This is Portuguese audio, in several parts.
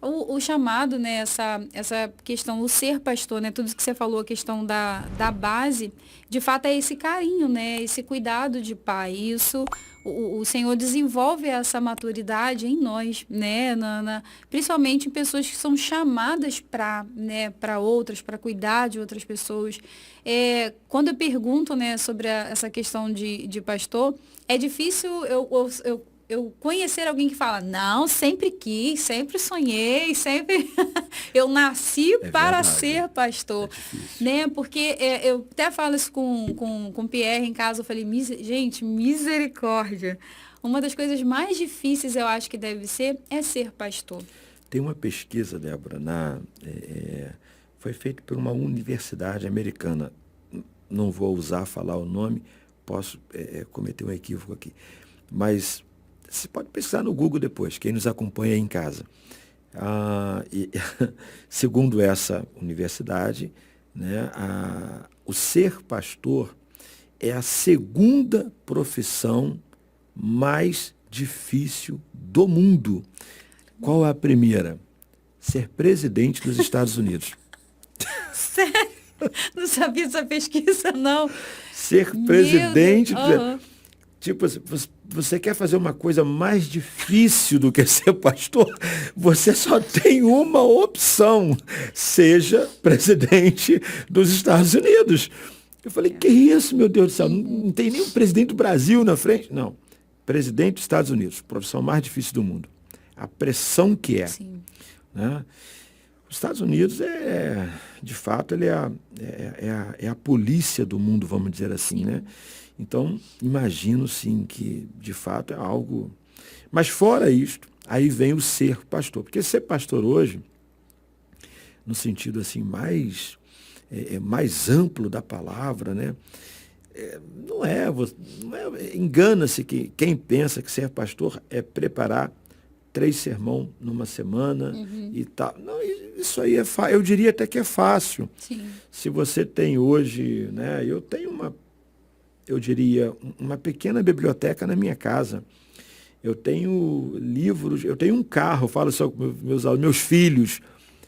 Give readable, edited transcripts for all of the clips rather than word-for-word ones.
O chamado, né, essa questão, o ser pastor, né, tudo isso que você falou, a questão da base, de fato é esse carinho, né, esse cuidado de pai. Isso, o Senhor desenvolve essa maturidade em nós, né, principalmente em pessoas que são chamadas para, né, para outras, para cuidar de outras pessoas. Quando eu pergunto, né, sobre essa questão de pastor, é difícil eu conhecer alguém que fala, não, sempre quis, sempre sonhei, sempre eu nasci É para verdade. ser É pastor, difícil. né? Porque eu até falo isso com o Pierre em casa, eu falei, gente, misericórdia. Uma das coisas mais difíceis, eu acho que deve ser pastor. Tem uma pesquisa, Débora, foi feita por uma universidade americana. Não vou usar falar o nome, posso cometer um equívoco aqui. Mas você pode pesquisar no Google depois, quem nos acompanha aí em casa. Segundo essa universidade, né, o ser pastor é a segunda profissão mais difícil do mundo. Qual é a primeira? Ser presidente dos Estados Unidos. Sério? Não sabia dessa pesquisa, não. Ser Meu Deus. presidente. Aham. Tipo, você quer fazer uma coisa mais difícil do que ser pastor? Você só tem uma opção: seja presidente dos Estados Unidos. Eu falei, que isso, meu Deus do céu? Não, Uhum. não tem nem o presidente do Brasil na frente? Não. Presidente dos Estados Unidos, profissão mais difícil do mundo. A pressão que é, Sim. né? Os Estados Unidos de fato, ele é a polícia do mundo, vamos dizer assim, né? Sim. Então, imagino sim que de fato é algo. Mas fora isto, aí vem o ser pastor. Porque ser pastor hoje, no sentido assim mais amplo da palavra, né? Engana-se que quem pensa que ser pastor é preparar 3 sermão numa semana Uhum. e tal. Não, isso aí eu diria até que é fácil. Sim. Se você tem hoje, né? Eu diria, uma pequena biblioteca na minha casa. Eu tenho livros, eu tenho um carro, falo só com meus filhos.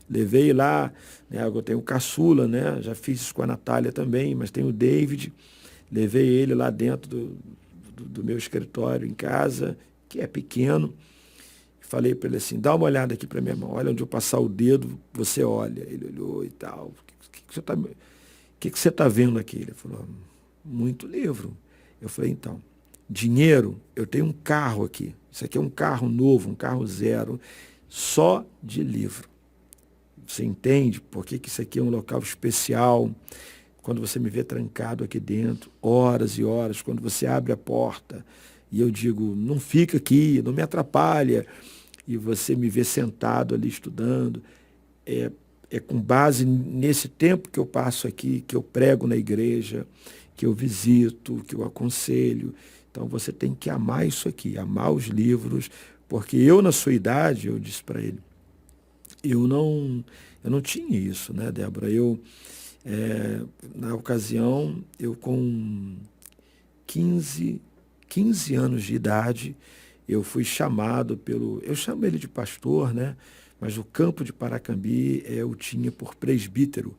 Levei lá, né, eu tenho o caçula, né? Já fiz isso com a Natália também, mas tem o David. Levei ele lá dentro do meu escritório em casa, que é pequeno. Falei para ele assim, dá uma olhada aqui para minha mão, olha onde eu passar o dedo, você olha. Ele olhou e tal. O que você tá vendo aqui? Ele falou, muito livro. Eu falei, então, dinheiro, eu tenho um carro aqui. Isso aqui é um carro novo, um carro zero, só de livro. Você entende por que isso aqui é um local especial? Quando você me vê trancado aqui dentro, horas e horas, quando você abre a porta e eu digo, não fica aqui, não me atrapalha, e você me vê sentado ali estudando, é com base nesse tempo que eu passo aqui, que eu prego na igreja, que eu visito, que eu aconselho. Então você tem que amar isso aqui, amar os livros, porque eu, na sua idade, eu disse para ele, eu não tinha isso, né, Débora? Na ocasião, eu com 15 anos de idade, eu fui chamado eu chamo ele de pastor, né? Mas o campo de Paracambi eu tinha por presbítero,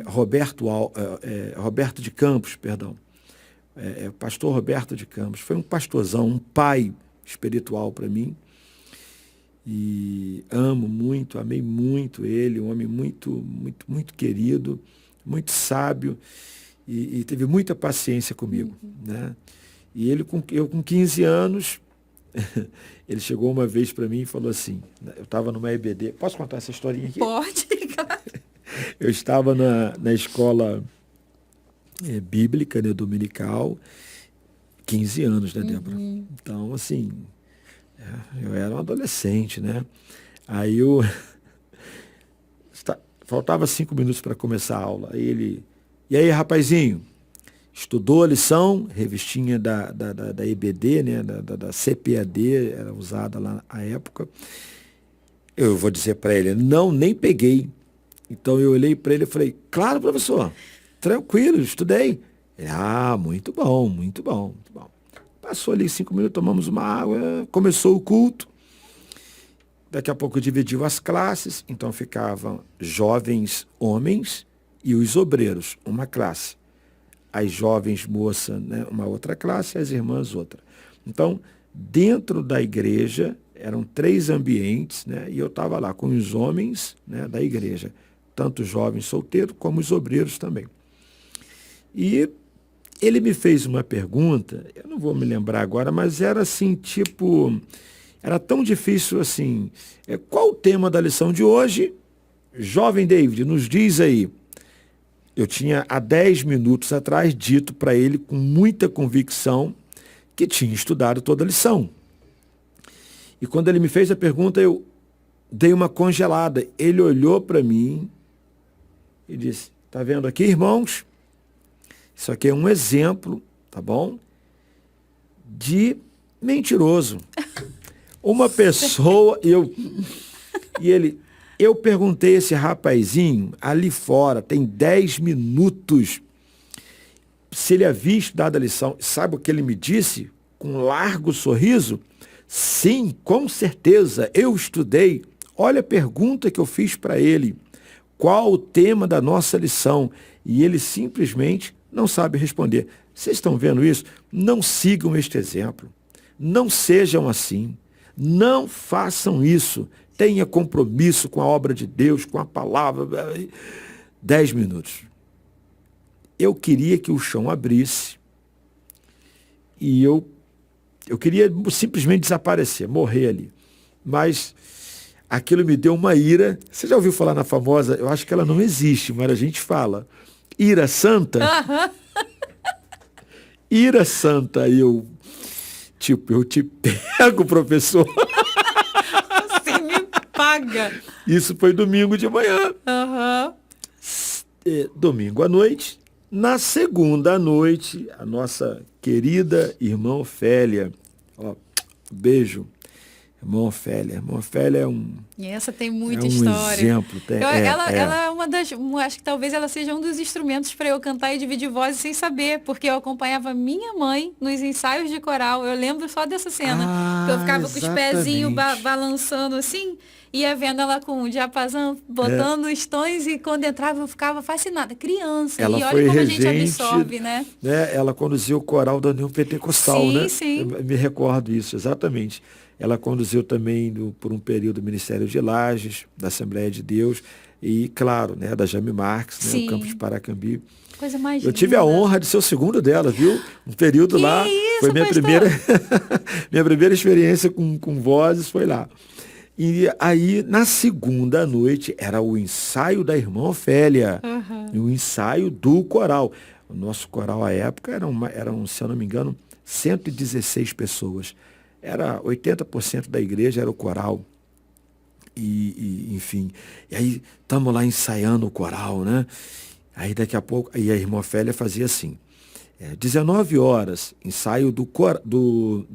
Roberto de Campos, perdão. Pastor Roberto de Campos. Foi um pastorzão, um pai espiritual para mim. E amo muito, amei muito ele, um homem muito, muito, muito querido, muito sábio e teve muita paciência comigo, Uhum. né? E eu com 15 anos, ele chegou uma vez para mim e falou assim, eu estava numa EBD, posso contar essa historinha aqui? Pode, claro. Eu estava na escola bíblica, né, dominical, 15 anos, né, Débora? Uhum. Então, assim, eu era um adolescente, né? Aí eu faltava 5 minutos para começar a aula. E aí, rapazinho, estudou a lição, revistinha da EBD, né? Da CPAD, era usada lá na época. Eu vou dizer para ele, não, nem peguei. Então eu olhei para ele e falei, claro, professor, tranquilo, estudei. Ele, muito bom, muito bom, muito bom. Passou ali 5 minutos, tomamos uma água, começou o culto. daqui a pouco dividiu as classes, então ficavam jovens homens e os obreiros, uma classe. As jovens moças, né, uma outra classe, as irmãs outra. Então, dentro da igreja, eram 3 ambientes, né, e eu estava lá com os homens, né, da igreja, tanto os jovens solteiros como os obreiros também. E ele me fez uma pergunta, eu não vou me lembrar agora, mas era assim, tipo, era tão difícil assim, qual o tema da lição de hoje? Jovem David, nos diz aí. Eu tinha há 10 minutos atrás dito para ele com muita convicção que tinha estudado toda a lição. E quando ele me fez a pergunta, eu dei uma congelada. Ele olhou para mim e disse, tá vendo aqui, irmãos? Isso aqui é um exemplo, tá bom? De mentiroso. Uma pessoa, eu perguntei a esse rapazinho ali fora, tem 10 minutos, se ele havia estudado a lição. Sabe o que ele me disse? Com um largo sorriso. Sim, com certeza, eu estudei. Olha a pergunta que eu fiz para ele. Qual o tema da nossa lição? E ele simplesmente não sabe responder. Vocês estão vendo isso? Não sigam este exemplo. Não sejam assim. Não façam isso. Tenha compromisso com a obra de Deus, com a palavra. 10 minutos. Eu queria que o chão abrisse e eu queria simplesmente desaparecer, morrer ali. Mas aquilo me deu uma ira. Você já ouviu falar na famosa, eu acho que ela não existe, mas a gente fala, ira santa? Ira santa. Eu te pego, professor. Você me paga. Isso foi domingo de manhã. Uhum. Domingo à noite. Na segunda noite, a nossa querida irmã Ofélia, beijo, irmã Ofélia. Irmã Ofélia é um... E essa tem muita um história. Exemplo. Ela é uma das... Acho que talvez ela seja um dos instrumentos para eu cantar e dividir vozes sem saber, porque eu acompanhava minha mãe nos ensaios de coral. Eu lembro só dessa cena. Eu ficava com os pezinhos balançando assim, ia vendo ela com o diapasão, botando os tons, e quando entrava eu ficava fascinada. Criança. Ela e olha foi como regente, a gente absorve, né? Ela conduziu o coral da União Pentecostal, sim, né? Sim. Eu me recordo isso, exatamente. Ela conduziu também por um período o Ministério de Lages, da Assembleia de Deus, e, claro, né, da Jame Marques, né, o Campus de Paracambi. Coisa mais Eu tive a honra de ser o segundo dela, viu? Um período lá, foi minha primeira experiência com vozes, foi lá. E aí, na segunda noite, era o ensaio da irmã Ofélia, o ensaio do coral. O nosso coral, à época, eram, se eu não me engano, 116 pessoas. Era 80% da igreja era o coral. Enfim, e aí estamos lá ensaiando o coral, né? Aí daqui a pouco, aí a irmã Ofélia fazia assim, 19 horas, ensaio do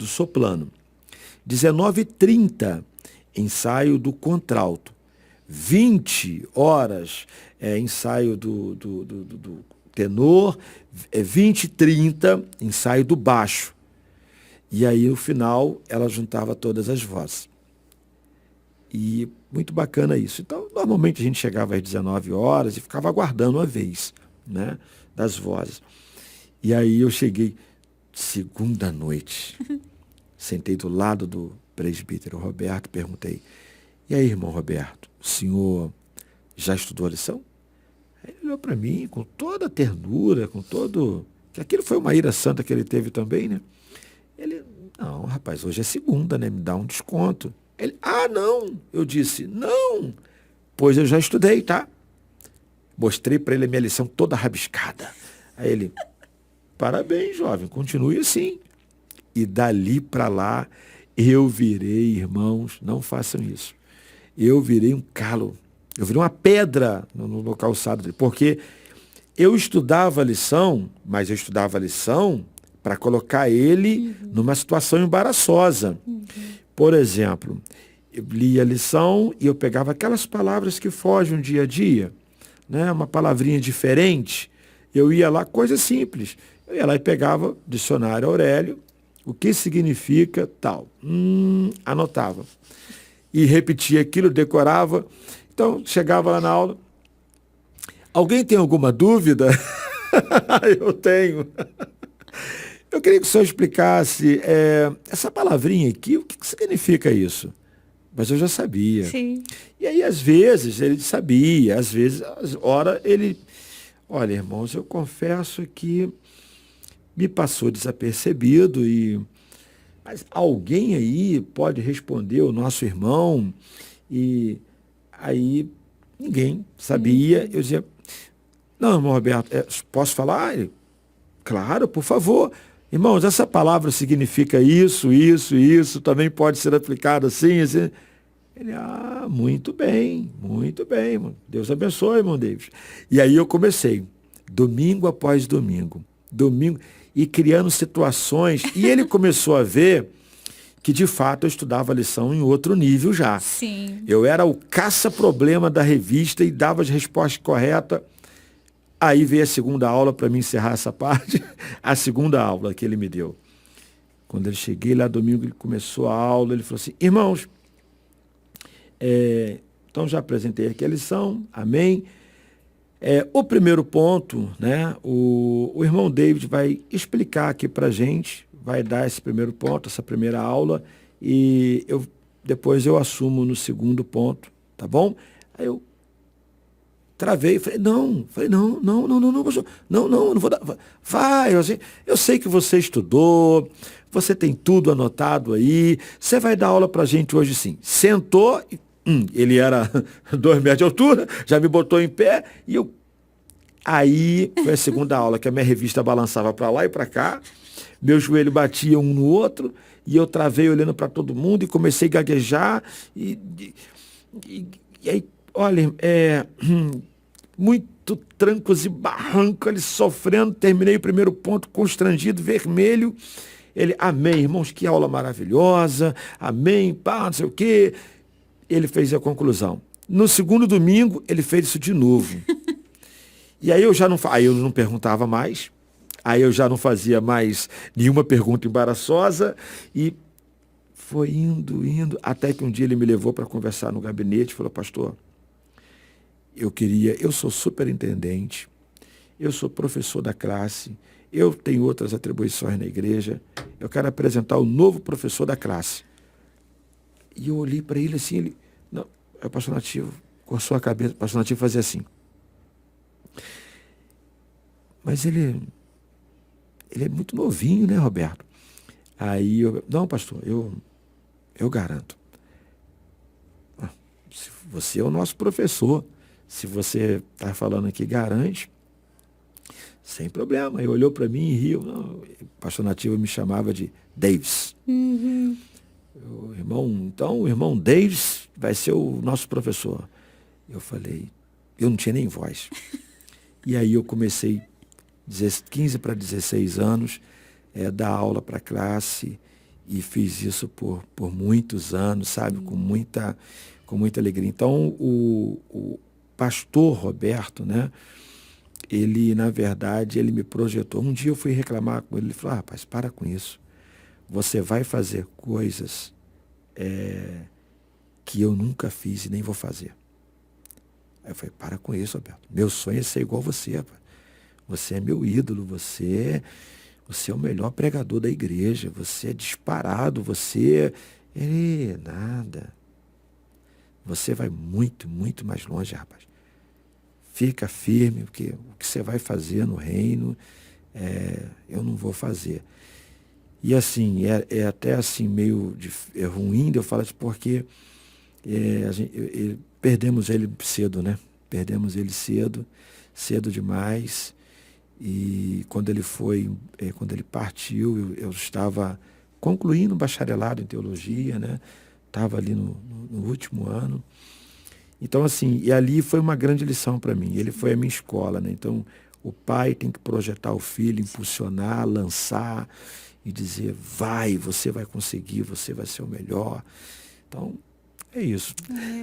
soprano, 19h30, ensaio do contralto, 20 horas, ensaio do tenor, 20h30, ensaio do baixo. E aí, no final, ela juntava todas as vozes. E muito bacana isso. Então, normalmente a gente chegava às 19 horas e ficava aguardando a vez, né, das vozes. E aí eu cheguei segunda noite, sentei do lado do presbítero Roberto, perguntei, e aí, irmão Roberto, o senhor já estudou a lição? Aí ele olhou para mim com toda a ternura, com todo... que aquilo foi uma ira santa que ele teve também, né? Ele, não, rapaz, hoje é segunda, né? Me dá um desconto. Ele, não. Eu disse, não. Pois eu já estudei, tá? Mostrei para ele a minha lição toda rabiscada. Aí ele, parabéns, jovem, continue assim. E dali para lá, eu virei, irmãos, não façam isso. Eu virei um calo. Eu virei uma pedra no calçado dele. Porque eu estudava a lição, mas eu estudava a lição para colocar ele numa situação embaraçosa. Por exemplo, eu lia a lição e eu pegava aquelas palavras que fogem no dia a dia, né? Uma palavrinha diferente. Eu ia lá, coisa simples. Eu ia lá e pegava dicionário Aurélio, o que significa tal. Anotava. e repetia aquilo, decorava. Então, chegava lá na aula. Alguém tem alguma dúvida? Eu tenho. Eu queria que o senhor explicasse essa palavrinha aqui, o que significa isso? Mas eu já sabia. Sim. E aí, às vezes, ele sabia, às vezes, ora, ele... Olha, irmãos, eu confesso que me passou desapercebido mas alguém aí pode responder, o nosso irmão, e aí ninguém sabia. Eu dizia, não, irmão Roberto, posso falar? Ele, claro, por favor. Irmãos, essa palavra significa isso, também pode ser aplicado assim, assim. Ele, muito bem, Deus abençoe, irmão David. E aí eu comecei, domingo após domingo, e criando situações, e ele começou a ver que de fato eu estudava a lição em outro nível já. Sim. Eu era o caça-problema da revista e dava as respostas corretas. Aí veio a segunda aula para me encerrar essa parte, a segunda aula que ele me deu. Quando eu cheguei lá domingo, ele começou a aula, ele falou assim, irmãos, então já apresentei aqui a lição, amém. O primeiro ponto, né, o irmão David vai explicar aqui para a gente, vai dar esse primeiro ponto, essa primeira aula, e depois eu assumo no segundo ponto, tá bom? Aí eu travei, falei, não, pastor, não vou dar, vai, eu sei que você estudou, você tem tudo anotado aí, você vai dar aula pra gente hoje sim. Sentou, ele era 2 metros de altura, já me botou em pé, e aí foi a segunda aula, que a minha revista balançava para lá e para cá, meu joelho batia um no outro, e eu travei olhando para todo mundo, e comecei a gaguejar, e aí, olha, muito trancos e barrancos, ele sofrendo, terminei o primeiro ponto constrangido, vermelho. Ele, amém, irmãos, que aula maravilhosa, amém, pá, não sei o quê. Ele fez a conclusão. No segundo domingo, ele fez isso de novo. E aí eu não perguntava mais, aí eu já não fazia mais nenhuma pergunta embaraçosa, e foi indo, até que um dia ele me levou para conversar no gabinete e falou, pastor, eu sou superintendente, eu sou professor da classe, eu tenho outras atribuições na igreja, eu quero apresentar o novo professor da classe. E eu olhei para ele assim, o pastor Nativo coçou a cabeça, o pastor Nativo fazia assim. Mas ele é muito novinho, né, Roberto? Aí não, pastor, eu garanto. Você é o nosso professor. Se você está falando aqui, garante, sem problema. Ele olhou para mim e riu. Não, o pastor Nativo me chamava de Davis. Uhum. O irmão Davis vai ser o nosso professor. Eu falei, eu não tinha nem voz. E aí eu comecei, 15 para 16 anos, dar aula para a classe, e fiz isso por muitos anos, sabe, com muita alegria. Então, o pastor Roberto, né, ele, na verdade, ele me projetou. Um dia eu fui reclamar com ele falou, rapaz, para com isso. Você vai fazer coisas que eu nunca fiz e nem vou fazer. Aí eu falei, para com isso, Roberto. Meu sonho é ser igual você, rapaz. Você é meu ídolo, você é o melhor pregador da igreja, você é disparado, nada. Você vai muito, muito mais longe, rapaz. Fica firme, porque o que você vai fazer no reino, eu não vou fazer. E assim, até assim meio ruim de eu falar isso, porque perdemos ele cedo, né? Perdemos ele cedo demais. E quando ele partiu, eu estava concluindo o bacharelado em teologia, né? Estava ali no último ano. Então, assim, e ali foi uma grande lição para mim. Ele foi a minha escola, né? Então, o pai tem que projetar o filho, impulsionar, lançar e dizer, você vai conseguir, você vai ser o melhor. Então, é isso.